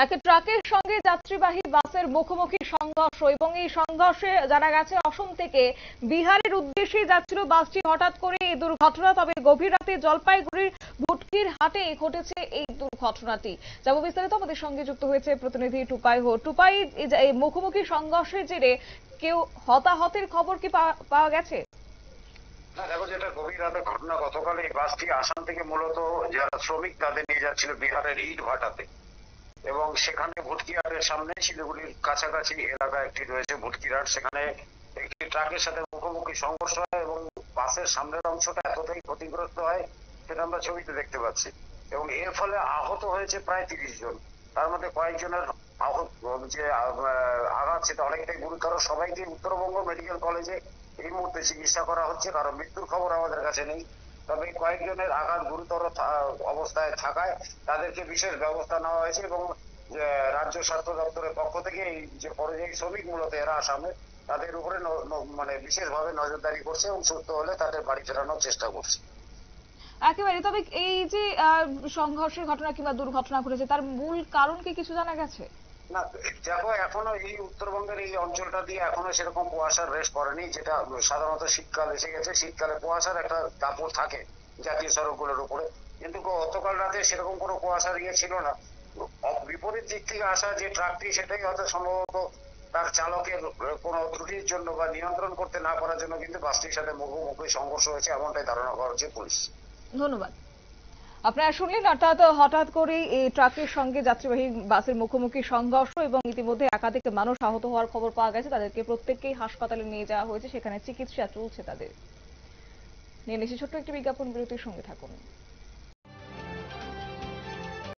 একটা ট্রাকের সঙ্গে যাত্রীবাহী বাসের মুখোমুখি সংঘর্ষ এবং এই সংঘর্ষে জানা গেছে অসম থেকে বিহারের উদ্দেশ্যে যাচ্ছিল বাসটি। হঠাৎ করে এই দুর্ঘটনা। তবে গভীর রাতে জলপাইগুড়ির ভুটকির হাটে ঘটেছে এই দুর্ঘটনাটি। যাব বিস্তারিত, আমাদের সঙ্গে যুক্ত হয়েছে প্রতিনিধি টুপাই হো। টুপাই, এই মুখোমুখি সংঘর্ষের জেরে কেউ হতাহতের খবর কি পাওয়া গেছে? না দেখো, যেটা গভীর রাতে ঘটনা, গতকাল এই বাসটি আসাম থেকে মূলত যারা শ্রমিক তাদের নিয়ে যাচ্ছিল বিহারের ইট ভাটাতে, এবং সেখানে ভুটকিহাটের সামনে শিলিগুড়ির কাছাকাছি এলাকা একটি রয়েছে ভুটকিহাট, সেখানে একটি ট্রাকের সাথে মুখোমুখি সংঘর্ষ হয় এবং বাসের সামনের অংশটা এতটাই ক্ষতিগ্রস্ত হয় সেটা আমরা ছবিতে দেখতে পাচ্ছি। এবং এর ফলে আহত হয়েছে প্রায় 30 জন। তার মধ্যে কয়েকজনের আহত যে আঘাত সেটা অনেকটাই গুরুতর। সবাইকে উত্তরবঙ্গ মেডিকেল কলেজে এই মুহূর্তে চিকিৎসা করা হচ্ছে, কারণ মৃত্যুর খবর আমাদের কাছে নেই। তবে কয়েকজনের আঘাত গুরুতর অবস্থায় থাকায় তাদেরকে বিশেষ ব্যবস্থা নেওয়া হয়েছে এবং রাজ্য স্বাস্থ্য দপ্তরের পক্ষ থেকে এই যে পরিযায়ী শ্রমিক মূলত এরা আসামে, তাদের উপরে মানে বিশেষভাবে নজরদারি করছে এবং সুস্থ হলে তাদের বাড়ি ফেরানোর চেষ্টা করছে। একেবারে। তবে এই যে সংঘর্ষের ঘটনা কিংবা দুর্ঘটনা ঘটেছে, তার মূল কারণ কি কিছু জানা গেছে? না দেখো, এখনো এই উত্তরবঙ্গের এই অঞ্চলটা দিয়ে এখনো সেরকম কুয়াশার রেশ পড়েনি, যেটা সাধারণত শীতকাল এসে গেছে। শীতকালে কুয়াশার একটা দাপট থাকে জাতীয় সড়কগুলোর উপরে, কিন্তু গতকাল রাতে সেরকম কোনো কুয়াশার ইয়ে ছিল না। বিপরীত দিক থেকে আসা যে ট্রাকটি, সেটাই হয়তো সম্ভবত তার চালকের কোনো ত্রুটির জন্য বা নিয়ন্ত্রণ করতে না পারার জন্য কিন্তু বাসটির সাথে মুখোমুখি সংঘর্ষ হয়েছে, এমনটাই ধারণা করা হচ্ছে পুলিশ। ধন্যবাদ। আপনারা শুনলেন, অর্থাৎ হঠাৎ করে এই ট্রাকের সঙ্গে যাত্রীবাহী বাসের মুখোমুখি সংঘর্ষ এবং ইতিমধ্যে একাধিক মানুষ আহত হওয়ার খবর পাওয়া গেছে। তাদেরকে প্রত্যেককেই হাসপাতালে নিয়ে যাওয়া হয়েছে, সেখানে চিকিৎসা চলছে তাদের। নিয়ে নিচ্ছি ছোট্ট একটি বিজ্ঞাপন বিরতির, সঙ্গে থাকুন।